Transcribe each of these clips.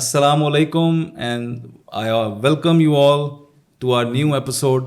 Assalamu alaikum and I welcome you all to our new episode.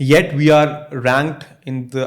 Yet we are ranked in the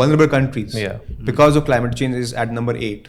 vulnerable countries because of climate change is at number 8.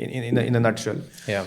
in a nutshell.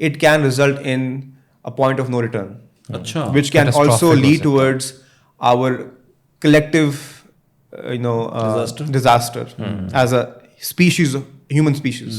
it can result in a point of no return, which can also lead towards our collective disaster as a species, human species.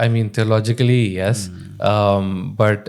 I mean theologically yes, but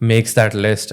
makes that list,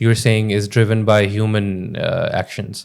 you're saying is driven by human actions.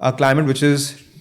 a climate which is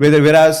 whereas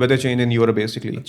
weather change in Europe basically.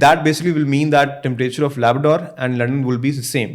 that basically will mean that temperature of Labrador and London will be the same.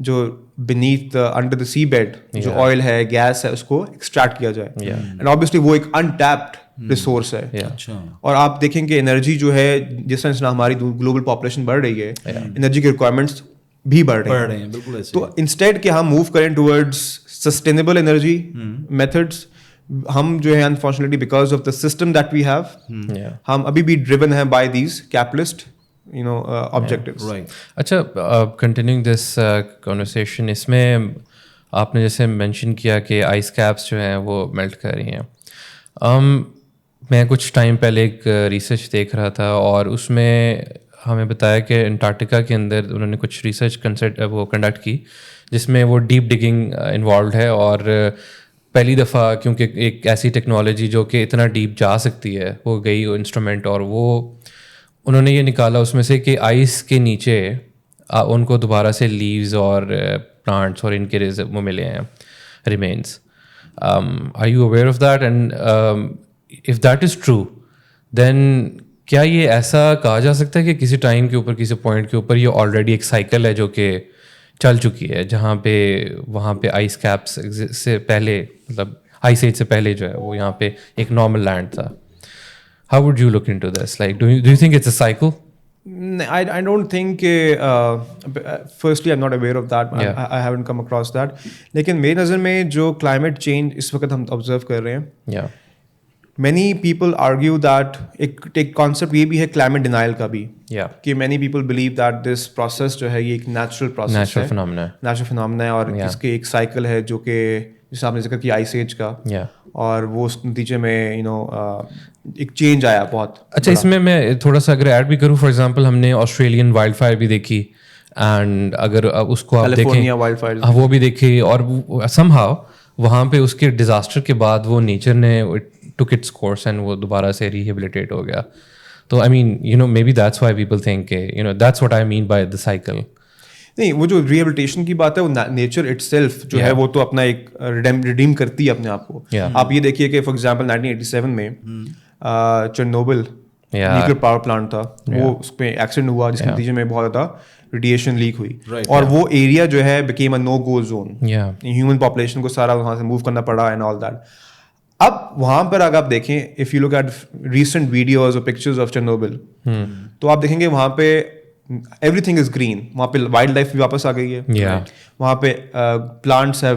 جو beneath under the sea bed جو oil ہے gas ہے اس کو extract کیا جائے and obviously وہ ایک untapped resource ہے. اور آپ دیکھیں کہ انرجی جو ہے جس طرح ہماری گلوبل پاپولیشن بڑھ رہی ہے انرجی کے ریکوائرمنٹس بھی بڑھ رہے ہیں. تو انسٹیڈ کہ ہم موو کریں ٹورڈز سسٹینیبل انرجی میتھڈس, ہم جو ہے unfortunately because of the system that we have ہم ابھی بھی ڈریون ہیں بائی دیز کیپٹلسٹ آبجیکٹیوز. اچھا, کنٹینیوئنگ دس کنورسیشن, اس میں آپ نے جیسے مینشن کیا کہ آئس کیپس جو ہیں وہ میلٹ کر رہی ہیں. میں کچھ ٹائم پہلے ایک ریسرچ دیکھ رہا تھا اور اس میں ہمیں بتایا کہ انٹارکٹیکا کے اندر انہوں نے کچھ ریسرچ کنڈکٹ کی جس میں وہ ڈیپ ڈگنگ انوالوڈ ہے, اور پہلی دفعہ کیونکہ ایک ایسی ٹیکنالوجی جو کہ اتنا ڈیپ جا سکتی ہے وہ گئی انسٹرومنٹ, اور وہ انہوں نے یہ نکالا اس میں سے کہ آئس کے نیچے ان کو دوبارہ سے لیوز اور پلانٹس اور ان کے وہ ملے ہیں remains. Are you aware of that? And if that is true then کیا یہ ایسا کہا جا سکتا ہے کہ کسی ٹائم کے اوپر کسی پوائنٹ کے اوپر یہ آلریڈی ایک سائیکل ہے جو کہ چل چکی ہے, جہاں پہ وہاں پہ آئس کیپس سے پہلے, مطلب آئس ایج سے پہلے جو ہے وہ یہاں پہ ایک نارمل لینڈ تھا. How would you look into this? Like, do you think it's a cycle? I don't think firstly I'm not aware of that. I haven't come across that. لیکن میری نظر میں جو climate change اس وقت ہم observe کر رہے ہیں, many people argue that ایک concept یہ بھی ہے climate denial کا بھی, کہ many people believe that this process جو ہے یہ ایک natural process ہے, natural phenomena ہے, اور اس کے ایک cycle ہے جو کہ جیسے آپ نے ذکر کیا آئس ایج کا, اور وہ اس نتیجے میں ایک چینج آیا بہت. اچھا, اس میں تھوڑا سا اگر ایڈ بھی کروں, فار ایگزامپل ہم نے آسٹریلین وائلڈ فائر بھی دیکھی, اینڈ اگر اس کو آپ دیکھیں وہ بھی دیکھی, اور سم ہاؤ وہاں پہ اس کے ڈیزاسٹر کے بعد وہ نیچر نے took its course and وہ دوبارہ سے ریہیبلیٹیٹ ہو گیا. تو I mean maybe that's why people think that's what I mean by the cycle. نہیں, وہ جو ریہیبلیٹیشن کی بات ہے وہ نیچر اٹ سیلف جو ہے وہ تو اپنا ایک ریڈیم کرتی ہے اپنے آپ کو. آپ یہ دیکھیے کہ فار ایگزامپل 1987 میں چرنوبل نیوکلیر پاور پلانٹ تھا, وہ اس پہ ایکسیڈنٹ ہوا جس کے نتیجے میں بہت زیادہ ریڈیشن لیک ہوئی, اور وہ ایریا جو ہے became a no go zone. Human population کو سارا وہاں سے موو کرنا پڑا اینڈ آل دیٹ. اب وہاں پر اگر آپ دیکھیں if you look at recent videos اور پکچرز آف چرنوبل, تو آپ دیکھیں گے وہاں پہ ایوری تھنگ از گرین, وہاں پہ وائلڈ لائف بھی واپس آ گئی ہے, وہاں پہ plants have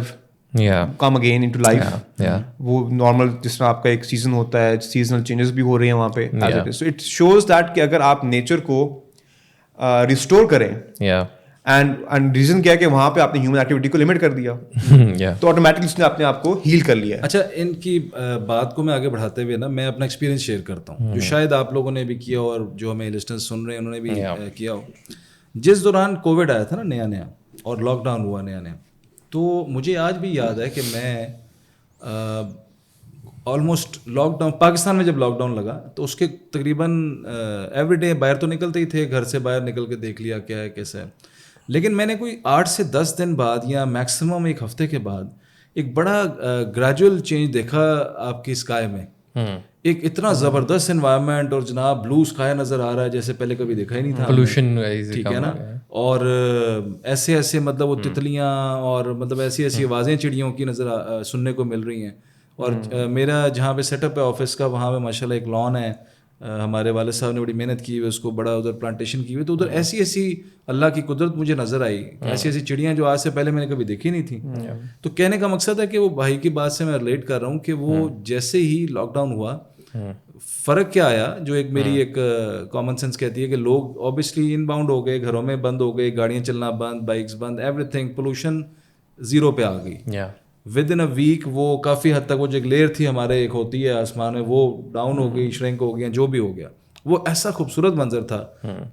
come again into life. وہ نارمل جس طرح آپ کا ایک سیزن ہوتا ہے, سیزنل چینجز بھی ہو رہے ہیں وہاں پہ. سو اٹ شوز دیٹ کہ اگر آپ نیچر کو ریسٹور کریں, اینڈ ریزن کیا ہے کہ وہاں پہ آپ نے ہیومن ایکٹیویٹی کو لمٹ کر دیا, تو آٹومیٹکلی اس نے اپنے آپ کو ہیل کر لیا. اچھا, ان کی بات کو میں آگے بڑھاتے ہوئے نا میں اپنا ایکسپیرینس شیئر کرتا ہوں, جو شاید آپ لوگوں نے بھی کیا اور جو ہمیں لسنرز سن رہے ہیں انہوں نے بھی کیا ہو. جس دوران کووڈ آیا تھا نا نیا اور لاک ڈاؤن ہوا نیا, تو مجھے آج بھی یاد ہے کہ میں آلموسٹ لاک ڈاؤن پاکستان میں جب لاک ڈاؤن لگا تو اس کے تقریباً ایوری ڈے باہر تو نکلتے ہی تھے, گھر سے باہر نکل کے دیکھ لیا کیا ہے کیسا ہے. لیکن میں نے کوئی 8 سے 10 دن بعد یا میکسیمم ایک ہفتے کے بعد ایک بڑا گریجول چینج دیکھا آپ کی اسکائی میں. ایک اتنا زبردست انوائرمنٹ اور جناب بلو اسکائی نظر آ رہا ہے جیسے پہلے کبھی دیکھا ہی نہیں تھا. پولوشن ٹھیک ہے نا, اور ایسے مطلب وہ تتلیاں اور مطلب ایسی آوازیں چڑیوں کی نظر سننے کو مل رہی ہیں. اور میرا جہاں پہ سیٹ اپ ہے آفس کا, وہاں پہ ماشاء اللہ ایک لان ہے, ہمارے والد صاحب نے بڑی محنت کی ہوئی اس کو بڑا ادھر پلانٹیشن کی ہوئی, تو ادھر ایسی اللہ کی قدرت مجھے نظر آئی, ایسی چڑیاں جو آج سے پہلے میں نے کبھی دیکھی نہیں تھیں. تو کہنے کا مقصد ہے کہ وہ بھائی کی بات سے میں ریلیٹ کر رہا ہوں کہ وہ جیسے ہی لاک ڈاؤن ہوا فرق کیا آیا, جو ایک میری ایک کامن سینس کہتی ہے کہ لوگ اوبیسلی ان باؤنڈ ہو گئے, گھروں میں بند ہو گئے, گاڑیاں چلنا بند, بائکس بند, ایوری تھنگ, پولوشن زیرو پہ آ گئی. ود ان اے ویک وہ کافی حد تک وہ جو ایک لیئر تھی ہمارے ایک ہوتی ہے آسمان میں, وہ ڈاؤن ہو گئی, شرنک ہو گیا, جو بھی ہو گیا. وہ ایسا خوبصورت منظر تھا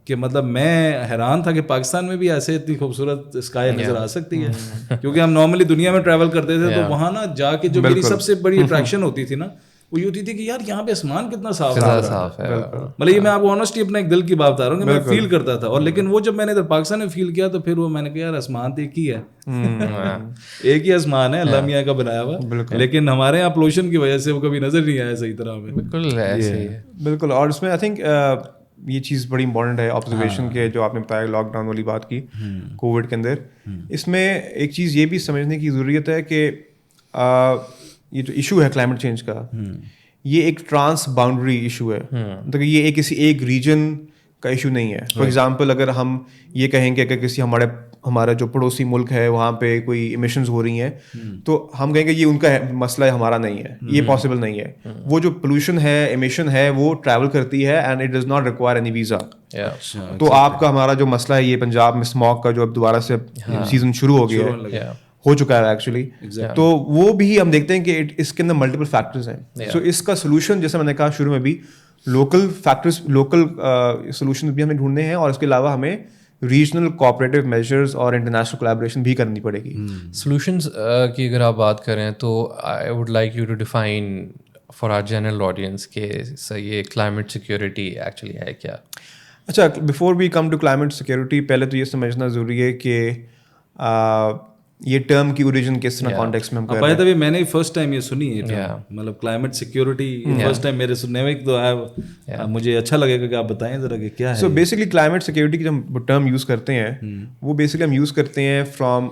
کہ مطلب میں حیران تھا کہ پاکستان میں بھی ایسے اتنی خوبصورت اسکائی نظر آ سکتی ہے, کیونکہ ہم نارملی دنیا میں ٹریول کرتے تھے تو وہاں نا جا کے جو میری سب سے بڑی اٹریکشن ہوتی تھی نا وہ یہ ہوتی تھی کہ یار یہاں پہ آسمان کتنا صاف ہے. مطلب یہ میں آپ کو آنیسٹلی اپنے ایک دل کی بات بتا رہا ہوں کہ میں فیل کرتا تھا. اور لیکن وہ جب میں نے ادھر پاکستان میں فیل کیا تو پھر وہ میں نے کہا یار آسمان تو ایک ہی ہے, ایک ہی آسمان ہے اللہ میاں کا بنایا ہوا, لیکن ہمارے یہاں پولوشن کی وجہ سے وہ کبھی نظر نہیں آیا صحیح طرح میں. بالکل ایسے ہی ہے. بالکل. اور اس میں آئی تھنک یہ چیز بڑی امپورٹنٹ ہے آبزرویشن کے جو آپ نے بتایا لاک ڈاؤن والی بات کی کووڈ کے اندر. اس میں ایک چیز یہ بھی سمجھنے کی ضرورت ہے کہ یہ جو ایشو ہے کلائمیٹ چینج کا یہ ایک ٹرانس باؤنڈری ایشو ہے. مطلب یہ ایک کسی ایک ریجن کا ایشو نہیں ہے. فار ایگزامپل اگر ہم یہ کہیں گے کہ کسی ہمارا جو پڑوسی ملک ہے وہاں پہ کوئی ایمیشنز ہو رہی ہیں تو ہم کہیں گے یہ ان کا مسئلہ ہے ہمارا نہیں ہے, یہ پاسبل نہیں ہے. وہ جو پولوشن ہے ایمیشن ہے وہ ٹریول کرتی ہے and it does not require any visa. تو آپ کا ہمارا جو مسئلہ ہے یہ پنجاب میں اسموگ کا جو اب دوبارہ سے سیزن شروع ہو گیا ہے, ہو چکا ہے ایکچولی, تو وہ بھی ہم دیکھتے ہیں کہ اس کے اندر ملٹیپل فیکٹرز ہیں. سو اس کا سولوشن جیسے میں نے کہا شروع میں بھی لوکل فیکٹرز لوکل سولوشن بھی ہمیں ڈھونڈنے ہیں اور اس کے علاوہ ہمیں ریجنل کوآپریٹیو میجرز اور انٹرنیشنل کولیبریشن بھی کرنی پڑے گی. سولوشنس کی اگر آپ بات کریں تو I would like you to define for our general audience کہ یہ کلائمیٹ سیکیورٹی ایکچولی ہے کیا. اچھا, before we come to climate security پہلے تو یہ سمجھنا ضروری ہے کہ یہ ٹرم کی اوریجن کس طرح کانٹیکسٹ میں ہم کر رہے ہیں. ابھی میں نے فرسٹ ٹائم یہ سنی ہے مطلب کلائمیٹ سیکیورٹی فرسٹ ٹائم میرے سننے میں, تو مجھے اچھا لگے گا کہ آپ بتائیں ذرا کہ کیا ہے. سو بیسکلی کلائمیٹ سیکیورٹی کی جو ٹرم یوز کرتے ہیں وہ بیسکلی ہم یوز کرتے ہیں فرام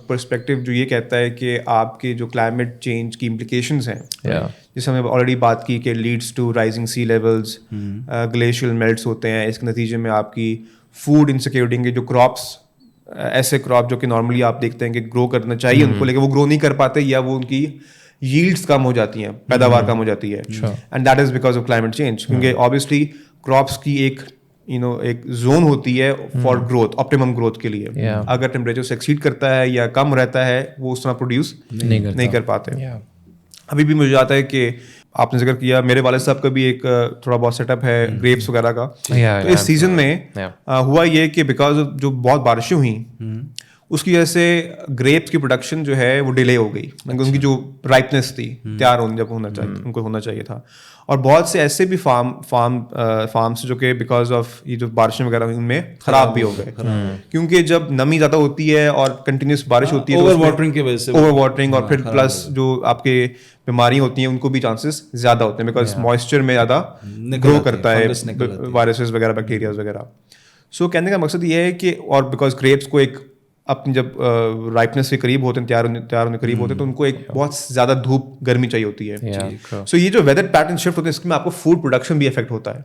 پرسپیکٹیو جو یہ کہتا ہے کہ آپ کے جو کلائمیٹ چینج کی امپلیکیشنز ہیں, جیسے ہم نے آلریڈی بات کی کہ leads to rising sea levels, glacial melts ہوتے ہیں, اس کے نتیجے میں آپ کی فوڈ انسیکیورٹی کے جو کراپس ایسے کراپ جو کہ نارملی آپ دیکھتے ہیں کہ گرو کرنا چاہیے ان کو لیکن وہ گرو نہیں کر پاتے یا وہ ان کی ییلڈس کم ہو جاتی ہیں, پیداوار کم ہو جاتی ہے, and that is because of climate change. کیونکہ آبویسلی کراپس کی ایک زون ہوتی ہے فار گروتھ, آپٹیمم گروتھ کے لیے. اگر ٹیمپریچر سے ایکسیڈ کرتا ہے یا کم رہتا ہے وہ اس طرح پروڈیوس نہیں کر پاتے. ابھی بھی مجھے آتا ہے کہ آپ نے ذکر کیا میرے والد صاحب کا بھی ایک تھوڑا بہت سیٹ اپ ہے گریپس وغیرہ کا. تو اس سیزن میں ہوا یہ کہ بیکاز جو بہت بارشیں ہوئیں اس کی وجہ سے گریپس کی پروڈکشن جو ہے وہ ڈیلے ہو گئی. ان کی جو رائپنیس تھی تیار ہونے جب ان کو ہونا چاہیے تھا. اور بہت سے ایسے بھی فارمس جو کہ بیکاز آف یہ جو بارشیں وغیرہ ہوئی ان میں خراب بھی ہو گئے, کیونکہ جب نمی زیادہ ہوتی ہے اور کنٹینیوس بارش ہوتی ہے اوور واٹرنگ کی وجہ سے, اوور واٹرنگ اور پھر پلس جو آپ کے بیماریاں ہوتی ہیں ان کو بھی چانسز زیادہ ہوتے ہیں بیکاز موئسچر میں زیادہ گرو کرتا ہے وائرسز وغیرہ بیکٹیریاز وغیرہ. سو کہنے کا مقصد یہ ہے کہ اور بیکاز گریپس کو ایک اپنی جب رائپنس کے قریب ہوتے ہیں تیار ہونے قریب ہوتے ہیں تو ان کو ایک بہت زیادہ دھوپ گرمی چاہیے ہوتی ہے. سو یہ جو ویدر پیٹرن شفٹ ہوتے ہیں اس میں آپ کو فوڈ پروڈکشن بھی افیکٹ ہوتا ہے.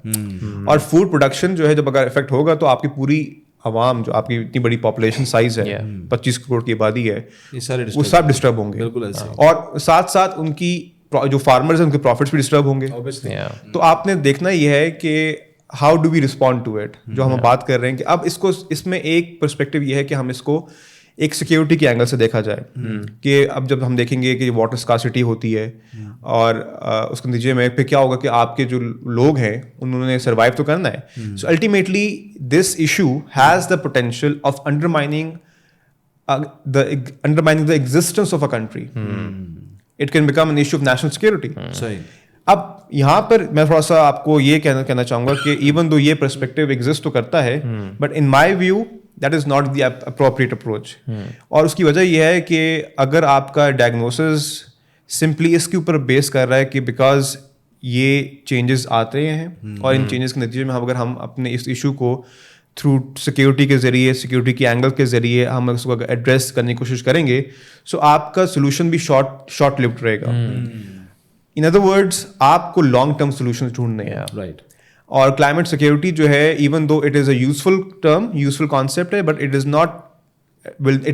اور فوڈ پروڈکشن جو ہے جب اگر افیکٹ ہوگا تو آپ کی پوری عوام جو آپ کی اتنی بڑی پاپولیشن سائز ہے 25 کروڑ کی آبادی ہے وہ سب ڈسٹرب ہوں گے. اور ساتھ ساتھ ان کی جو فارمرز ہیں ان کے پروفٹس بھی ڈسٹرب ہوں گے. تو آپ نے دیکھنا یہ ہے کہ how do we respond to it, جو ہم بات کر رہے ہیں کہ اب اس میں ایک پرسپیکٹیو یہ ہے کہ ہم اس کو ایک سیکیورٹی کے اینگل سے دیکھا جائے کہ اب جب ہم دیکھیں گے کہ واٹر اسکارسٹی ہوتی ہے اور اس کے نتیجے میں پھر کیا ہوگا کہ آپ کے جو لوگ ہیں انہوں نے سروائیو تو کرنا ہے. So ultimately this issue has the potential of انڈرمائننگ the existence of a country. It can become an issue of national security. صحیح. اب یہاں پر میں تھوڑا سا آپ کو یہ کہنا چاہوں گا کہ ایون دو یہ پرسپیکٹیو ایگزسٹ تو کرتا ہے but in my view that is not the appropriate approach. اور اس کی وجہ یہ ہے کہ اگر آپ کا ڈائگنوسس سمپلی اس کے اوپر بیس کر رہا ہے کہ بیکاز یہ چینجز آتے رہے ہیں اور ان چینجز کے نتیجے میں اگر ہم اپنے اس ایشو کو تھرو سیکیورٹی کے ذریعے سیکیورٹی کے اینگل کے ذریعے ہم اس کو ایڈریس کرنے کی کوشش کریں گے سو آپ کا سولوشن بھی شارٹ لیوڈ رہے گا. ان ادر ورڈس آپ کو لانگ ٹرم سولوشن ڈھونڈنے ہیں. رائٹ. اور کلائمیٹ سیکیورٹی جو ہے even though it is a useful term useful concept ہے but it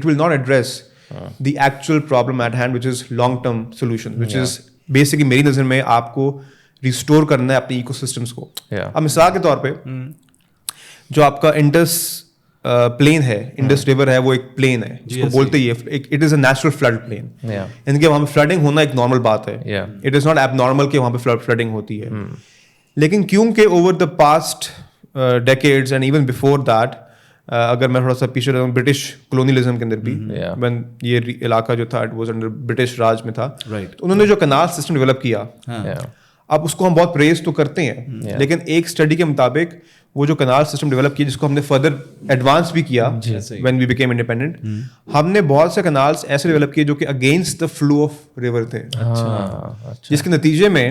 will not address the actual problem at hand which is long term solution which is basically میری نظر میں آپ کو ریسٹور کرنا ہے اپنے ایکو سسٹمس کو. اب مثال کے طور پہ جو آپ کا انڈس پلین ہے, انڈس ریور ہے, وہ ایک پلین ہے جس کو بولتے ہی ہے it is a natural flood plain. ان کے وہاں پہ فلڈنگ ہونا ایک نارمل بات ہے. It is not abnormal کہ وہاں پہ فلڈنگ ہوتی ہے. لیکن کیونکہ over the past decades and even before that اگر میں تھوڑا سا پیچھے رہتا ہوں برٹش کولونیلزم کے اندر بھی یہ علاقہ جو تھا اٹ واز انڈر برٹش راج میں تھا, انہوں نے جو کنال سسٹم ڈیولپ کیا اب اس کو ہم بہت پریز تو کرتے ہیں لیکن ایک اسٹڈی کے مطابق وہ جو کنال سسٹم ڈیولپ کیا جس کو ہم نے فردر ایڈوانس بھی کیا وین وی بیکیم انڈیپینڈنٹ, ہم نے بہت سے کنالس ایسے ڈیولپ کیے جو کہ against the flow of river تھے, جس کے نتیجے میں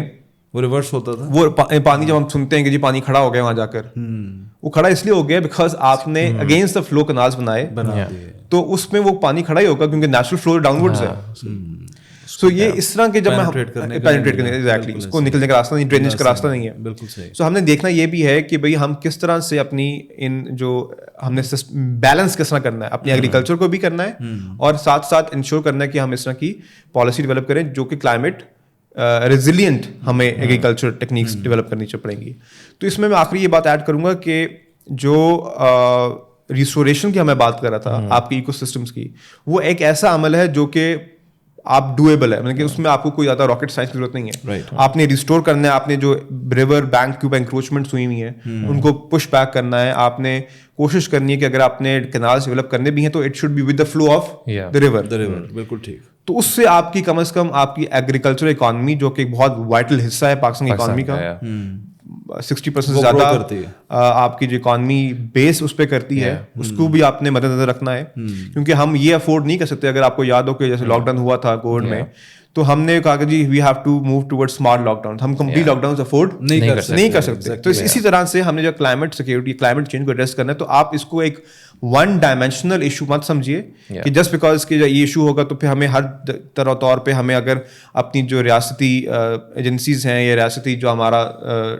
وہ ریورس ہوتا تھا. وہ پانی جب ہم سنتے ہیں کہ جی پانی کھڑا ہو گیا وہاں جا کر, وہ کھڑا اس لیے ہو گیا بیکاز آپ نے اگینسٹ دا فلو کنالز بنائے, تو اس میں وہ پانی کھڑا ہی ہوگا کیونکہ نیچرل فلو ڈاؤن ورڈز ہے. سو یہ اس طرح کے جب پینیٹریٹ کرنے ایگزیکٹلی اس کو نکلنے کا راستہ نہیں, ڈرینیج کا راستہ نہیں ہے. بالکل صحیح. سو ہم نے دیکھنا یہ بھی ہے کہ بھئی ہم کس طرح سے اپنی ان جو ہم نے بیلنس کس طرح کرنا ہے, اپنی ایگریکلچر کو بھی کرنا ہے اور ساتھ ساتھ انشور کرنا ہے کہ ہم اس طرح کی پالیسی ڈیولپ کریں جو کہ کلائمیٹ ریزیلینٹ ہمیں ایگریکلچر ٹیکنیکس ڈیولپ کرنی پڑیں گی. تو اس میں آخری یہ بات ایڈ کروں گا کہ جو ریسٹوریشن کی ہمیں بات کر رہا تھا آپ کے ایکو سسٹمس کی, وہ ایک ایسا عمل ہے جو کہ آپ ڈویبل ہے, مطلب کہ اس میں آپ کو کوئی زیادہ راکٹ سائنس کی ضرورت نہیں ہے. آپ نے ریسٹور کرنا ہے, آپ نے جو ریور بینک کے اوپر انکروچمنٹس ہوئی ہوئی ہیں ان کو پش بیک کرنا ہے, آپ نے کوشش کرنی ہے کہ اگر آپ نے کینالز ڈیولپ کرنے بھی ہیں تو it should be with the flow of the river. بالکل ٹھیک. تو اس سے آپ کی کم از کم آپ کی ایگریکلچر اکانومی جو کہ بہت وائٹل حصہ ہے پاکستان کی اکانومی کا, 60% سے زیادہ آپ کی جو اکانومی بیس اس پہ کرتی ہے, اس کو بھی آپ نے مد نظر رکھنا ہے. کیونکہ ہم یہ افورڈ نہیں کر سکتے, اگر آپ کو یاد ہو کہ جیسے لاک ڈاؤن ہوا تھا کووڈ میں, تو ہم نے کہا کہ جی we have to move toward smart lockdown, ہم کمپلیٹ لاک ڈاؤن افورڈ نہیں کر سکتے. تو اسی طرح سے ہم نے جو کلائمیٹ سیکورٹی, کلائمیٹ چینج کو ایڈریس کرنا ہے, تو آپ اس کو ایک ون ڈائمینشنل ایشو مت سمجھیے کہ جسٹ بیکاز کہ یہ ایشو ہوگا تو پھر ہمیں ہر طور پہ ہمیں اگر اپنی جو ریاستی ایجنسیز ہیں یا ریاستی جو ہمارا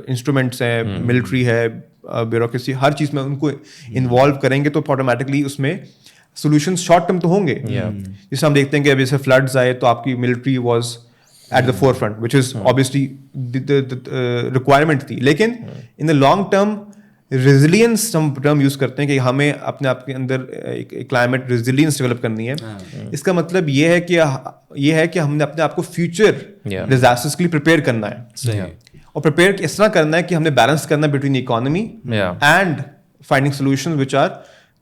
انسٹرومنٹس ہیں, ملٹری ہے, بیوروکریسی, ہر چیز میں ان کو انوالو کریں گے تو آٹومیٹکلی اس میں سولوشن شارٹ ٹرم تو ہوں گے. جیسے ہم دیکھتے ہیں کہ اب جیسے فلڈز آئے تو آپ کی military was at the forefront which is obviously requirement تھی, لیکن in the long term resilience ہم ٹرم یوز کرتے ہیں کہ ہمیں اپنے آپ کے اندر ایک کلائمیٹ ریزیلینس ڈیولپ کرنی ہے. اس کا مطلب یہ ہے کہ ہم نے اپنے آپ کو فیوچر ڈیزاسٹرز کے لیے پریپیئر کرنا ہے, اور پریپیئر اس طرح کرنا ہے کہ ہم نے بیلنس کرنا ہے between economy and finding solutions which are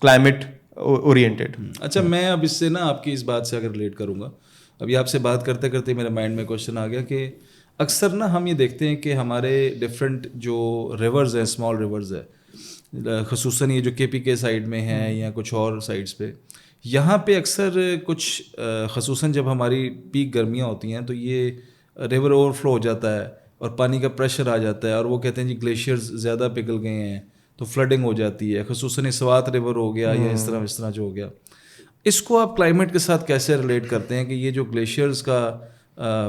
climate oriented. اچھا, میں اب اس سے نا آپ کی اس بات سے اگر ریلیٹ کروں گا, ابھی آپ سے بات کرتے کرتے میرے مائنڈ میں کوشچن آ گیا کہ اکثر نا ہم یہ دیکھتے ہیں کہ ہمارے ڈفرینٹ جو ریورز ہیں, اسمال ریورز ہے, خصوصاً یہ جو کے پی کے سائڈ میں ہیں یا کچھ اور سائڈس پہ, یہاں پہ اکثر کچھ خصوصاً جب ہماری پیک گرمیاں ہوتی ہیں تو یہ ریور اوور فلو ہو جاتا ہے اور پانی کا پریشر آ جاتا ہے, اور وہ کہتے ہیں جی گلیشیئرز زیادہ پگھل گئے ہیں تو فلڈنگ ہو جاتی ہے, خصوصاً سوات ریور ہو گیا یا اس طرح جو ہو گیا. اس کو آپ کلائمیٹ کے ساتھ کیسے ریلیٹ کرتے ہیں کہ یہ جو گلیشیئرز کا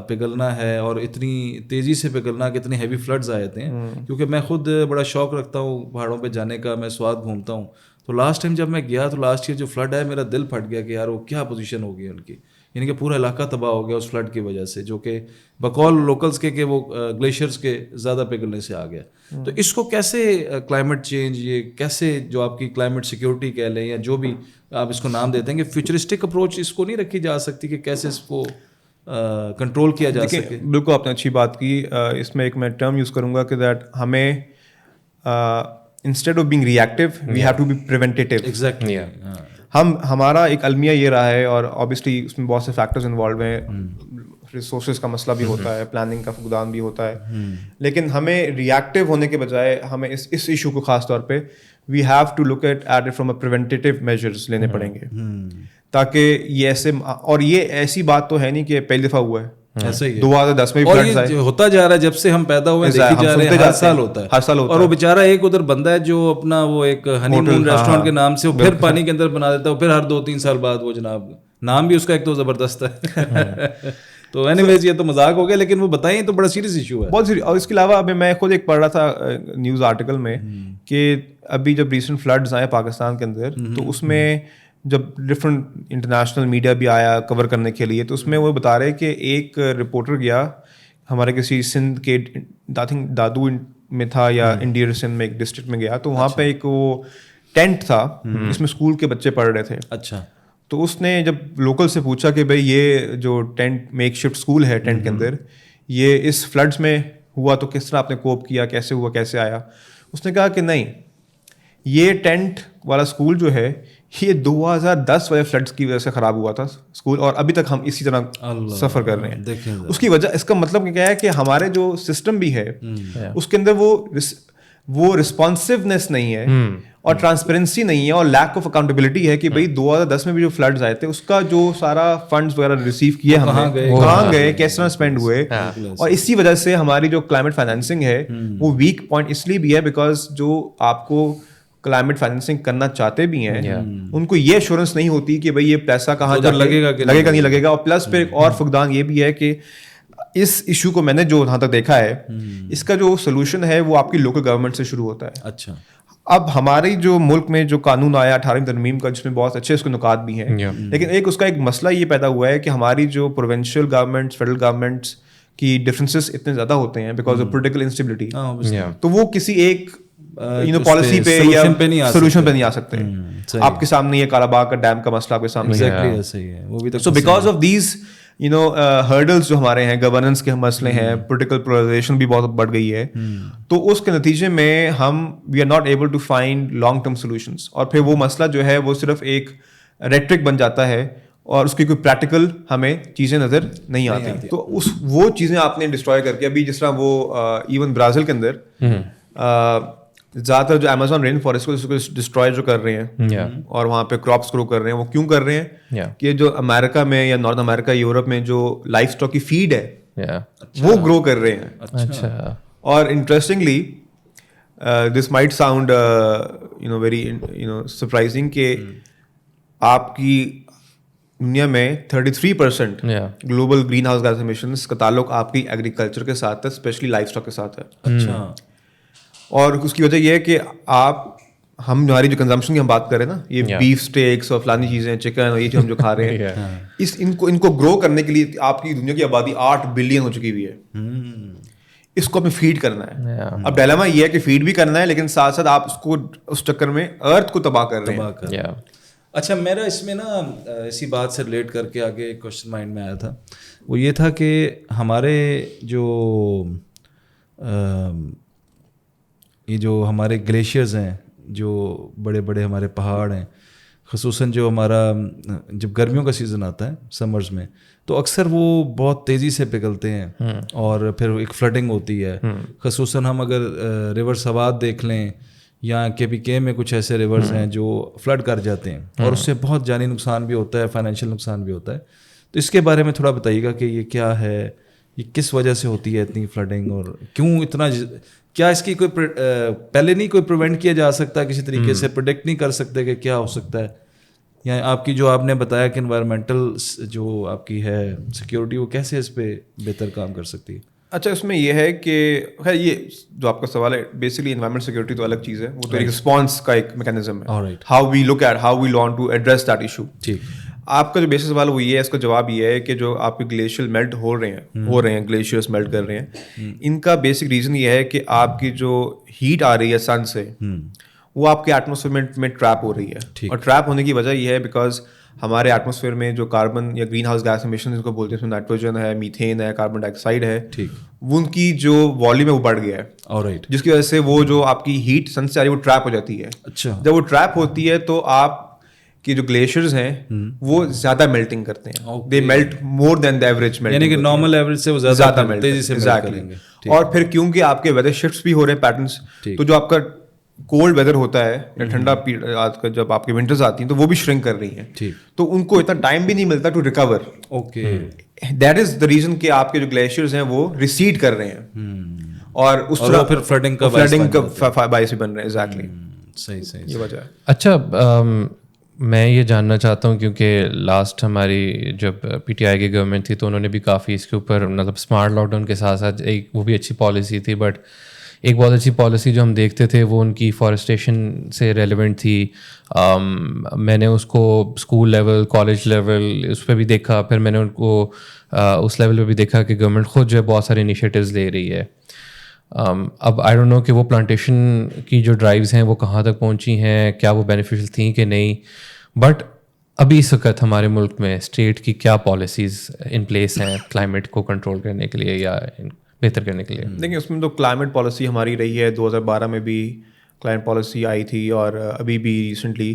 پگھلنا ہے اور اتنی تیزی سے پگھلنا کہ اتنے ہیوی فلڈز آئے تھے, کیونکہ میں خود بڑا شوق رکھتا ہوں پہاڑوں پہ جانے کا, میں سوات گھومتا ہوں, تو لاسٹ ٹائم جب میں گیا تو لاسٹ ایئر جو فلڈ ہے میرا دل پھٹ گیا کہ یار وہ کیا پوزیشن ہوگی ان کی, یعنی کہ پورا علاقہ تباہ ہو گیا اس فلڈ کی وجہ سے, جو کہ بقول لوکلز کے کہ وہ گلیشیئرز کے زیادہ پگھلنے سے آ گیا. تو اس کو کیسے کلائمیٹ چینج, یہ کیسے جو آپ کی کلائمیٹ سیکورٹی کہہ لیں یا جو بھی آپ اس کو نام دیتے ہیں, کہ فیوچرسٹک اپروچ اس کو نہیں رکھی جا سکتی کہ کیسے اس کو کنٹرول کیا جا سکے؟ بالکل آپ نے اچھی بات کی. اس میں ایک میں ٹرم یوز کروں گا کہ دیٹ ہمیں instead of being reactive we have to be preventive. Exactly. ہمارا ایک المیہ یہ رہا ہے, اور obviously اس میں بہت سے فیکٹرز انوالو ہیں, ریسورسز کا مسئلہ بھی ہوتا ہے, پلاننگ کا فقدان بھی ہوتا ہے, لیکن ہمیں ریئیکٹیو ہونے کے بجائے ہمیں اس ایشو کو خاص طور پہ we have to look at it from a preventive measures لینے پڑیں گے, تاکہ یہ ایسے, اور یہ ایسی بات تو ہے نہیں کہ پہلی دفعہ ہوا ہے, ایسا ہی 2010 میں بھی ہوتا جا رہا ہے, جب سے ہم پیدا ہوئے دیکھی جا رہے ہیں, ہر سال ہوتا ہے. اور وہ بیچارہ ایک ادھر بندہ ہے جو اپنا وہ ایک ہنی مون ریسٹورینٹ کے نام سے وہ پھر پانی کے اندر بنا دیتا ہے, پھر ہر 2-3 سال بعد وہ جناب نام بھی اس کا ایک تو زبردست ہے. تو اینی ویز یہ تو مذاق ہو گیا, لیکن وہ بتائیں تو بڑا سیریس ایشو ہے, بہت سیریس. اور اس کے علاوہ ابھی میں خود ایک پڑھ رہا تھا نیوز آرٹیکل میں کہ ابھی جب ریسنٹ فلڈز آئے پاکستان کے اندر, تو اس میں جب ڈفرینٹ انٹرنیشنل میڈیا بھی آیا کور کرنے کے لیے, تو اس میں وہ بتا رہے کہ ایک رپورٹر گیا ہمارے کسی سندھ کے آئی تھنک دادو میں تھا یا انڈیا سندھ میں ایک ڈسٹرکٹ میں گیا, تو وہاں پہ ایک وہ ٹینٹ تھا جس میں اسکول کے بچے پڑھ رہے تھے. اچھا. تو اس نے جب لوکل سے پوچھا کہ بھائی یہ جو ٹینٹ میک شفٹ اسکول ہے ٹینٹ کے اندر, یہ اس فلڈس میں ہوا تو کس طرح آپ نے کوپ کیا, کیسے ہوا, کیسے آیا؟ اس نے کہا کہ نہیں, یہ ٹینٹ والا اسکول جو ہے یہ 2010 والے فلڈس کی وجہ سے خراب ہوا تھا اسکول, اور ابھی تک ہم اسی طرح سفر کر رہے ہیں. اس کی وجہ, اس کا مطلب کیا ہے کہ ہمارے جو سسٹم بھی ہے اس کے اندر وہ وہ رسپانسونیس نہیں ہے اور ٹرانسپیرنسی نہیں ہے اور لیک آف اکاؤنٹیبلٹی ہے کہ بھائی 2010 میں بھی جو فلڈز آئے تھے اس کا جو سارا فنڈز وغیرہ ریسیو کیے ہم نے کہاں گئے, کس طرح اسپینڈ ہوئے, اور اسی وجہ سے ہماری جو کلائمیٹ فائنینسنگ ہے وہ ویک پوائنٹ اس لیے بھی ہے بیکاز جو آپ کو کلائمیٹ فائنینسنگ کرنا چاہتے بھی ہیں ان کو یہ ایشورنس نہیں ہوتی کہ بھائی یہ پیسہ کہاں لگے گا نہیں لگے گا. اور پلس پھر ایک اور فقدان یہ بھی ہے کہ اس ایشو کو میں نے جو جہاں تک دیکھا ہے اس کا جو سولوشن ہے وہ آپ کی لوکل گورنمنٹ سے شروع ہوتا ہے. اچھا, اب ہماری جو ملک میں جو قانون آیا 18ویں ترمیم کا جس میں بہت اچھے اس کے نکات بھی ہیں, لیکن اس کا ایک مسئلہ یہ پیدا ہوا ہے کہ ہماری جو پروونشل گورنمنٹس فیڈرل گورنمنٹس کی ڈفرینسز اتنے زیادہ ہوتے ہیں بیکاز آف پولیٹیکل انسٹیبلٹی, تو وہ کسی ایک پالیسی پہ یا سولوشن پہ نہیں آ سکتے. آپ کے سامنے یہ کالا باغ کا ڈیم کا مسئلہ آپ کے سامنے ہے. So because of these hurdles جو ہمارے ہیں, گورننس کے مسئلے ہیں, پولیٹیکل پولرائزیشن بھی بہت بڑھ گئی ہے, تو اس کے نتیجے میں ہم we are not able to find long term solutions, اور پھر وہ مسئلہ جو ہے وہ صرف ایک ریٹرک بن جاتا ہے اور اس کی کوئی پریکٹیکل ہمیں چیزیں نظر نہیں آتی. تو وہ چیزیں آپ نے ڈسٹروائے کر کے, ابھی جس طرح وہ ایون برازیل کے اندر زیادہ تر جو امیزون رین فارسٹ کو ڈسٹروائے جو کر رہے ہیں اور وہاں پہ کراپس گرو کر رہے ہیں, وہ کیوں کر رہے ہیں کہ جو امریکہ میں یا نارتھ امریکہ یورپ میں جو لائف اسٹاک کی فیڈ ہے وہ گرو کر رہے ہیں. اور interestingly this might sound very surprising کہ آپ کی دنیا میں 33% global greenhouse gas emissions کا تعلق آپ کی ایگریکلچر کے ساتھ ہے, اسپیشلی لائف اسٹاک کے ساتھ ہے. اچھا, اور اس کی وجہ یہ ہے کہ ہماری جو کنزمپشن کی ہم بات کریں نا, یہ بیف اسٹیکس اور فلانی چیزیں, چکن اور یہ جو ہم جو کھا رہے ہیں, ان کو گرو کرنے کے لیے آپ کی دنیا کی آبادی 8 بلین ہو چکی ہوئی ہے. اس کو ہمیں فیڈ کرنا ہے. اب ڈائلاما یہ ہے کہ فیڈ بھی کرنا ہے لیکن ساتھ ساتھ آپ اس کو اس چکر میں ارتھ کو تباہ کر رہے ہیں. اچھا, میرا اس میں نا اسی بات سے ریلیٹ کر کے آگے ایک کوشچن مائنڈ میں آیا تھا, وہ یہ تھا کہ ہمارے جو ہمارے گلیشیئرز ہیں, جو بڑے بڑے ہمارے پہاڑ ہیں, خصوصاً جو ہمارا جب گرمیوں کا سیزن آتا ہے سمرز میں, تو اکثر وہ بہت تیزی سے پگھلتے ہیں اور پھر ایک فلڈنگ ہوتی ہے. خصوصاً ہم اگر ریور سوات دیکھ لیں یا کے میں کچھ ایسے ریورز ہیں جو فلڈ کر جاتے ہیں اور اس سے بہت جانی نقصان بھی ہوتا ہے, فائنینشیل نقصان بھی ہوتا ہے. تو اس کے بارے میں تھوڑا بتائیے گا کہ یہ کیا ہے, یہ کس وجہ سے ہوتی ہے اتنی فلڈنگ, اور کیوں اتنا, کیا اس کی کوئی پہلے نہیں کوئی پریونٹ کیا جا سکتا کسی طریقے سے, پروڈکٹ نہیں کر سکتے کہ کیا ہو سکتا ہے, یا آپ کی جو آپ نے بتایا کہ انوائرمنٹل جو آپ کی ہے سیکیورٹی, وہ کیسے اس پہ بہتر کام کر سکتی ہے؟ اچھا, اس میں یہ ہے کہ خیر یہ جو آپ کا سوال ہے بیسکلی انوائرمنٹ سیکورٹی تو الگ چیز ہے, وہ تو ایک رسپانس کا ایک میکینزم ہے, how we look at how we want to address that issue. ٹھیک, آپ کا جو بیسک سوال وہ یہ ہے, اس کا جواب یہ ہے کہ جو آپ کے گلیشیئر میلٹ ہو رہے ہیں گلیشیئرس میلٹ کر رہے ہیں, ان کا بیسک ریزن یہ ہے کہ آپ کی جو ہیٹ آ رہی ہے سن سے وہ آپ کے ایٹماسفیئر میں ٹریپ ہو رہی ہے. اور ٹریپ ہونے کی وجہ یہ ہے بیکاز ہمارے ایٹماسفیئر میں جو کاربن یا گرین ہاؤس گیس ایمیشن جن کو بولتے ہیں, اس میں نائٹروجن ہے, میتھین ہے, کاربن ڈائی آکسائڈ ہے, وہ ان کی جو والیوم ہے وہ بڑھ گیا ہے, جس کی وجہ سے وہ جو آپ کی ہیٹ سن سے آ رہی ہے وہ ٹریپ ہو جاتی ہے. اچھا, جب وہ ٹریپ ہوتی ہے تو آپ کی جو گلیشیئرز ہیں وہ زیادہ میلٹنگ کرتے ہیں, they melt more than the average melt, یعنی کہ نارمل ایوریج سے وہ زیادہ تیزی سے میلٹ کریں گے. اور پھر کیونکہ آپ کے ویدر شفٹس بھی ہو رہے ہیں پیٹرنس, تو جو آپ کا کولڈ ویدر ہوتا ہے یا ٹھنڈا جب آپ کی ونٹرز آتی ہیں تو وہ بھی شرنک کر رہی ہیں, تو ان کو اتنا ٹائم بھی نہیں ملتا to recover. Okay, that is the reason کہ آپ کے جو گلیشیئرز ہیں وہ ریسیڈ کر رہے ہیں اور اس طرح پھر فلڈنگ کا باعث بھی بن رہے ہیں. ایگزیکٹلی, صحیح, یہ وجہ ہے. اچھا, میں یہ جاننا چاہتا ہوں کیونکہ لاسٹ ہماری جب پی ٹی آئی کی گورنمنٹ تھی تو انہوں نے بھی کافی اس کے اوپر مطلب اسمارٹ لاک ڈاؤن کے ساتھ ساتھ ایک وہ بھی اچھی پالیسی تھی, بٹ ایک بہت اچھی پالیسی جو ہم دیکھتے تھے وہ ان کی فارسٹیشن سے ریلیونٹ تھی. میں نے اس کو اسکول لیول کالج لیول اس پہ بھی دیکھا, پھر میں نے ان کو اس لیول پہ بھی دیکھا کہ گورنمنٹ خود جو ہے بہت سارے انیشیٹیوز لے رہی ہے. اب آئی ڈونٹ نو کہ وہ پلانٹیشن کی جو ڈرائیوز ہیں وہ کہاں تک پہنچی ہیں, کیا وہ بینیفیشیل تھیں کہ نہیں, بٹ ابھی اس وقت ہمارے ملک میں اسٹیٹ کی کیا پالیسیز ان پلیس ہیں کلائمیٹ کو کنٹرول کرنے کے لیے یا بہتر کرنے کے لیے؟ دیکھیں, اس میں تو کلائمیٹ پالیسی ہماری رہی ہے, 2012 میں بھی کلائمیٹ پالیسی آئی تھی اور ابھی بھی ریسنٹلی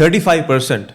35%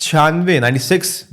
96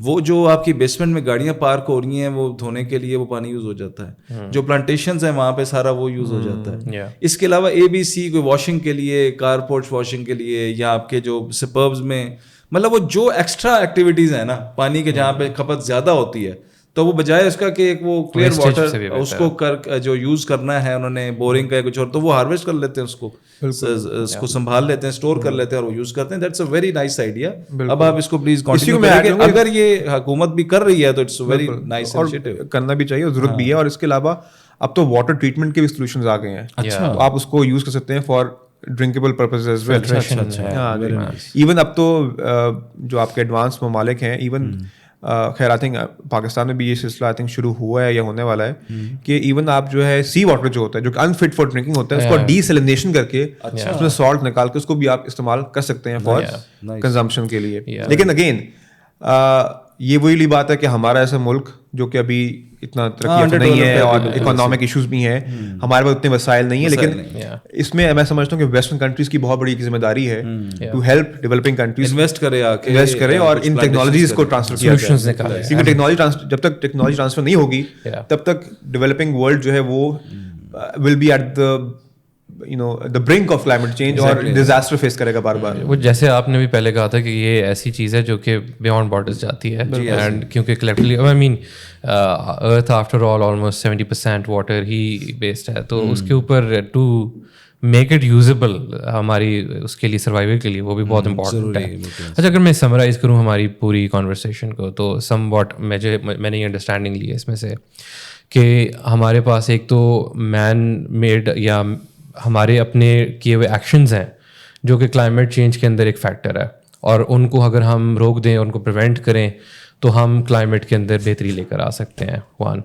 وہ جو آپ کی بیسمنٹ میں گاڑیاں پارک ہو رہی ہیں وہ دھونے کے لیے وہ پانی یوز ہو جاتا ہے, جو پلانٹیشنز ہیں وہاں پہ سارا وہ یوز ہو جاتا ہے. اس کے علاوہ ABC کوئی واشنگ کے لیے, کار پورچ واشنگ کے لیے, یا آپ کے جو سبربز میں مطلب وہ جو ایکسٹرا ایکٹیویٹیز ہیں نا پانی کے جہاں پہ کھپت زیادہ ہوتی ہے, تو وہ بجائے اس کا کہ ایک وہ کلیئر واٹر اس کو جو یوز کرنا ہے انہوں نے بورنگ کا کچھ اور, تو وہ ہارویسٹ کر لیتے ہیں, اس کو سنبھال لیتے ہیں, اسٹور کر لیتے ہیں اور وہ یوز کرتے ہیں. That's a very nice idea. اب آپ اس کو پلیز کنٹینیو کریں, اگر یہ حکومت بھی کر رہی ہے تو اٹس ویری نائس انیشیٹو, کرنا بھی چاہیے اور ضرورت بھی ہے. اور اس کے علاوہ اب تو واٹر ٹریٹمنٹ کے بھی سولوشنز آ گئے ہیں, تو آپ اس کو یوز کر سکتے ہیں for drinkable purpose as well. Even اب تو جو آپ کے ایڈوانس ممالک ہیں, ایون خیر آئی تھنک پاکستان میں بھی یہ سلسلہ آئی تھنک شروع ہوا ہے یا ہونے والا ہے کہ ایون آپ جو ہے سی واٹر جو ہوتا ہے جو کہ انفٹ فار ڈرنکنگ ہوتا ہے اس کو ڈی سیلینیشن کر کے اس میں سالٹ نکال کے اس کو بھی آپ استعمال کر سکتے ہیں فار کنزمپشن کے لیے. لیکن اگین یہ وہی بات ہے کہ ہمارا ایسا ملک جو کہ ابھی اتنا ترقی یافتہ نہیں ہے اور اکنامک ایشوز بھی ہیں, ہمارے پاس اتنے وسائل نہیں ہیں, لیکن اس میں میں سمجھتا ہوں کہ ویسٹرن کنٹریز کی بہت بڑی ذمہ داری ہے to help developing countries invest کرے اور ان ٹیکنالوجیز کو ٹرانسفر کیا جائے, کیونکہ ٹیکنالوجی جب تک ٹیکنالوجی ٹرانسفر نہیں ہوگی تب تک ڈیولپنگ ورلڈ جو ہے وہ will be at the brink of climate change اور disaster face کرے گا بار بار. وہ جیسے آپ نے بھی پہلے کہا تھا کہ یہ ایسی چیز ہے جو کہ بیانڈ بارڈرز جاتی ہے, اینڈ کیونکہ کلیکٹلی آئی مین ارتھ آفٹر آل آلموسٹ 70% واٹر ہی بیسڈ ہے, تو اس کے اوپر ٹو میک اٹ یوزیبل ہماری اس کے لیے سروائیول کے لیے وہ بھی بہت امپورٹنٹ ہے. اچھا اگر میں سمرائز کروں ہماری پوری کانورسیشن کو, تو سم واٹ میں نے یہ انڈرسٹینڈنگ لی ہے اس میں سے کہ ہمارے پاس ایک تو مین میڈ یا ہمارے اپنے کیے ہوئے ایکشنز ہیں جو کہ کلائمیٹ چینج کے اندر ایک فیکٹر ہے, اور ان کو اگر ہم روک دیں, ان کو پریونٹ کریں, تو ہم کلائمیٹ کے اندر بہتری لے کر آ سکتے ہیں. 1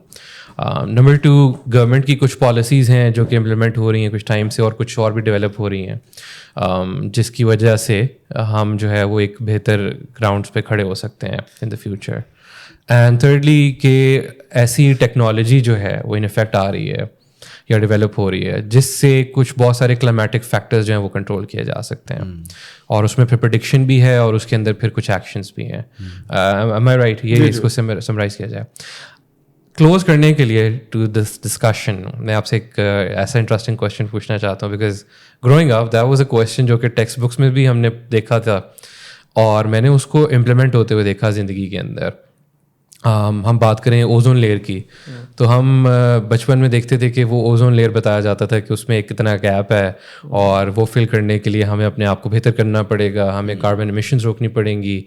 نمبر 2 گورنمنٹ کی کچھ پالیسیز ہیں جو کہ امپلیمنٹ ہو رہی ہیں کچھ ٹائم سے, اور کچھ اور بھی ڈیولپ ہو رہی ہیں جس کی وجہ سے ہم جو ہے وہ ایک بہتر گراؤنڈس پہ کھڑے ہو سکتے ہیں ان دا فیوچر. اینڈ تھرڈلی کہ ایسی ٹیکنالوجی جو ہے وہ ان افیکٹ آ رہی ہے یا ڈیولپ ہو رہی ہے جس سے کچھ بہت سارے کلائمیٹک فیکٹرز جو ہیں وہ کنٹرول کیے جا سکتے ہیں, اور اس میں پھر پریڈکشن بھی ہے اور اس کے اندر پھر کچھ ایکشنز بھی ہیں. am I right? یہ اس کو سمرائز کیا جائے. کلوز کرنے کے لیے ٹو دس ڈسکشن میں آپ سے ایک ایسا انٹرسٹنگ کویشچن پوچھنا چاہتا ہوں, because growing up that was a question جو کہ ٹیکسٹ بکس میں بھی ہم نے دیکھا تھا اور میں نے اس کو امپلیمنٹ ہوتے ہوئے دیکھا زندگی کے اندر. ہم بات کریں اوزون لیئر کی, تو ہم بچپن میں دیکھتے تھے کہ وہ اوزون لیئر بتایا جاتا تھا کہ اس میں ایک کتنا گیپ ہے, اور وہ فل کرنے کے لیے ہمیں اپنے آپ کو بہتر کرنا پڑے گا, ہمیں کاربن ایمیشنز روکنی پڑیں گی,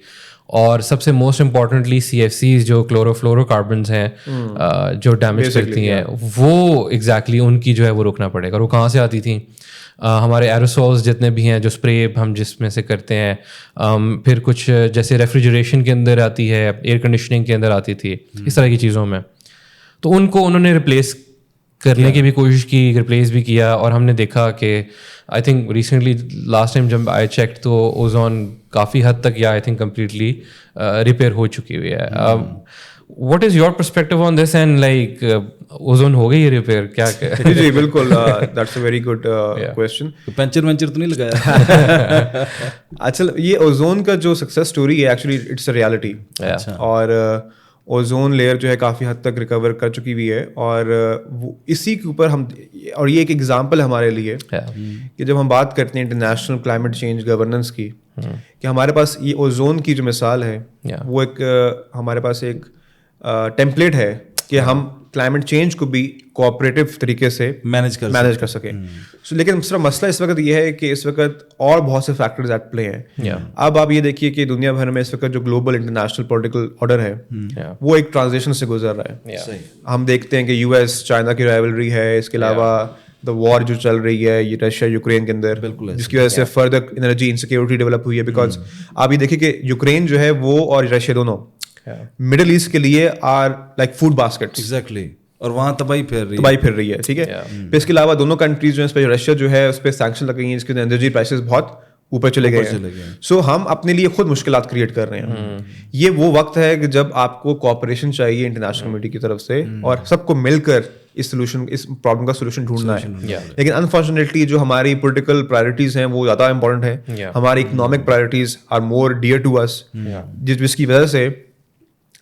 اور سب سے موسٹ امپورٹنٹلی CFCs جو کلورو فلورو کاربنز ہیں جو ڈیمیج کرتی ہیں, وہ ایگزیکٹلی ان کی جو ہے وہ روکنا پڑے گا. اور وہ کہاں سے آتی تھیں؟ ہمارے ایروسولز جتنے بھی ہیں جو اسپرے ہم جس میں سے کرتے ہیں, پھر کچھ جیسے ریفریجریشن کے اندر آتی ہے, ایئر کنڈیشننگ کے اندر آتی تھی, اس طرح کی چیزوں میں, تو ان کو انہوں نے ریپلیس کرنے کی بھی کوشش کی, ریپلیس بھی کیا, اور ہم نے دیکھا کہ I think recently last time جب آئی چیک تو اوزون کافی حد تک یا آئی تھنک کمپلیٹلی ریپیئر ہو چکی ہوئی ہے. What is your perspective on this, and like ozone ہو گئی ہے ریپیئر کیا؟ جی بالکل, that's a very good question. Puncture ونچر تو نہیں لگایا؟ اصل یہ اوزون کا جو سکسیس اسٹوری ہے ایکچولی اٹس اے ریالٹی, اور اوزون لیئر جو ہے کافی حد تک ریکور کر چکی ہوئی ہے, اور اسی کے اوپر ہم, اور یہ ایک ایگزامپل ہے ہمارے لیے کہ جب ہم بات کرتے ہیں انٹرنیشنل کلائمیٹ چینج گورننس کی, کہ ہمارے پاس یہ اوزون کی جو مثال ہے وہ ایک ہمارے پاس ایک ٹیمپلیٹ ہے کہ ہم کلائمیٹ چینج کو بھی کوآپریٹو طریقے سے مینیج کر سکیں. لیکن صرف مسئلہ اس وقت یہ ہے کہ اس وقت اور بہت سے فیکٹرز ایٹ پلے ہیں. اب آپ یہ دیکھیے کہ دنیا بھر میں اس وقت جو گلوبل انٹرنیشنل پولیٹیکل آرڈر ہے وہ ایک ٹرانزیشن سے گزر رہا ہے. ہم دیکھتے ہیں کہ US چائنا کی رائولری ہے, اس کے علاوہ دا وار جو چل رہی ہے یہ رشیا یوکرین کے اندر, جس کی وجہ سے فردر انرجی انسیکیورٹی ڈیولپ ہوئی ہے. بیکاز آپ یہ دیکھیے کہ یوکرین جو ہے وہ اور رشیا دونوں مڈل ایسٹ کے لیے are like food baskets. Exactly, اور وہاں تباہی پھر رہی ہے. ٹھیک ہے, پھر اس کے علاوہ دونوں کنٹریز جو ہیں, رشیا جو ہے اس پہ سینکشن لگ گئی ہیں, اس کے انرجی پرائسز بہت اوپر چلے گئے ہیں. سو ہم اپنے لیے خود مشکلات کریٹ کر رہے ہیں. یہ وہ وقت ہے کہ جب آپ کو کوآپریشن چاہیے انٹرنیشنل کمیونٹی کی طرف سے, اور سب کو مل کر اس پرابلم کا سولوشن ڈھونڈنا ہے. لیکن انفارچونیٹلی جو ہماری پولیٹیکل پرائرٹیز ہیں وہ زیادہ امپورٹنٹ ہے, ہماری economic priorities are more dear to us, جس کی وجہ سے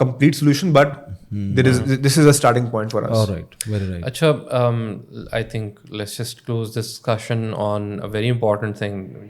complete solution, but this is a starting point for us. All right, very right. Acha, I think let's just close this discussion on a very important thing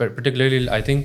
particularly I think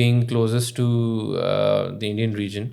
being closest to the Indian region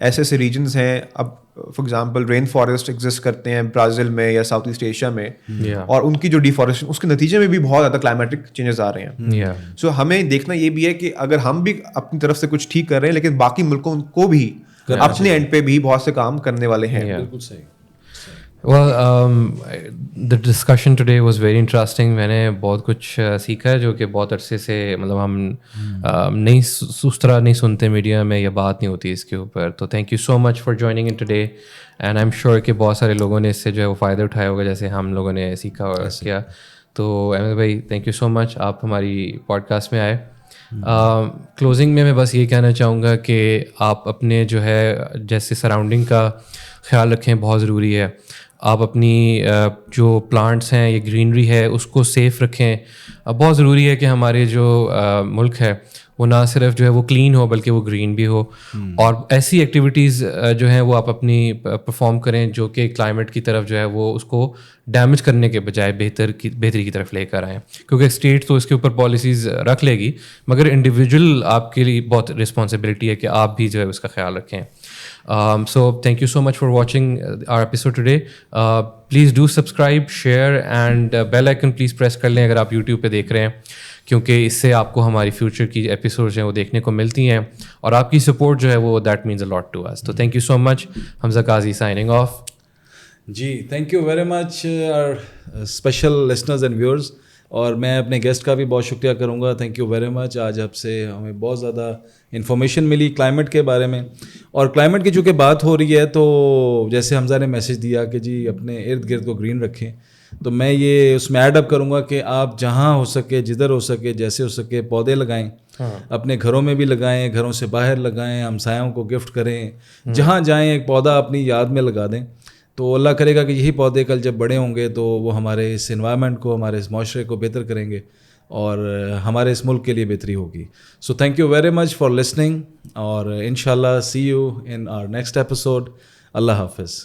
ایسے ایسے regions ہیں. اب for example rain forest exist کرتے ہیں Brazil میں یا south asset Asia میں, اور ان کی جو ڈیفارسٹیشن اس کے نتیجے میں بھی بہت زیادہ کلائمیٹک چینجز آ رہے ہیں. سو ہمیں دیکھنا یہ بھی ہے کہ اگر ہم بھی اپنی طرف سے کچھ ٹھیک کر رہے ہیں, لیکن باقی ملکوں کو بھی اپنے اینڈ پہ بھی بہت سے کام کرنے والے ہیں. بالکل صحیح. Well, the discussion today was very interesting. میں نے بہت کچھ سیکھا ہے جو کہ بہت عرصے سے مطلب ہم نہیں اس طرح نہیں سنتے میڈیا میں, یا بات نہیں ہوتی اس کے اوپر. تو thank you so much for joining in today, and I am sure کہ بہت سارے لوگوں نے اس سے جو ہے وہ فائدہ اٹھایا ہوگا جیسے ہم لوگوں نے سیکھا اور کیا. تو احمد بھائی تھینک یو سو مچ, آپ ہماری پوڈ کاسٹ میں آئے. کلوزنگ میں بس یہ کہنا چاہوں گا کہ آپ اپنے جو ہے جیسے سراؤنڈنگ کا خیال رکھیں, بہت ضروری ہے. آپ اپنی جو پلانٹس ہیں یا گرینری ہے اس کو سیف رکھیں. بہت ضروری ہے کہ ہمارے جو ملک ہے وہ نہ صرف جو ہے وہ کلین ہو بلکہ وہ گرین بھی ہو, اور ایسی ایکٹیویٹیز جو ہیں وہ آپ اپنی پرفارم کریں جو کہ کلائمیٹ کی طرف جو ہے وہ اس کو ڈیمیج کرنے کے بجائے بہتری کی طرف لے کر آئیں. کیونکہ اسٹیٹ تو اس کے اوپر پالیسیز رکھ لے گی, مگر انڈیویجول آپ کے لیے بہت رسپانسبلٹی ہے کہ آپ بھی جو ہے اس کا خیال رکھیں. So thank you so much for watching our episode today. Please do subscribe, share and bell icon please press کر لیں اگر آپ YouTube پہ دیکھ رہے ہیں, کیونکہ اس سے آپ کو ہماری فیوچر کی ایپیسوڈز ہیں وہ دیکھنے کو ملتی ہیں, اور آپ کی سپورٹ جو ہے وہ that means a lot to us. تو thank you so much. Hamza Qazi signing off. جی thank you very much our special listeners and viewers, اور میں اپنے گیسٹ کا بھی بہت شکریہ کروں گا. Thank you very much. آج آپ سے ہمیں بہت زیادہ انفارمیشن ملی کلائمیٹ کے بارے میں, اور کلائمیٹ کی چونکہ بات ہو رہی ہے تو جیسے حمزہ نے میسج دیا کہ جی اپنے ارد گرد کو گرین رکھیں, تو میں یہ اس میں ایڈ اپ کروں گا کہ آپ جہاں ہو سکے, جدھر ہو سکے, جیسے ہو سکے پودے لگائیں. اپنے گھروں میں بھی لگائیں, گھروں سے باہر لگائیں, ہمسایوں کو گفٹ کریں, جہاں جائیں ایک پودا اپنی یاد میں لگا دیں. تو اللہ کرے گا کہ یہی پودے کل جب بڑے ہوں گے تو وہ ہمارے اس انوائرمنٹ کو, ہمارے اس معاشرے کو بہتر کریں گے, اور ہمارے اس ملک کے لیے بہتری ہوگی. So thank you very much for listening, اور انشاءاللہ see you in our next episode. اللہ حافظ.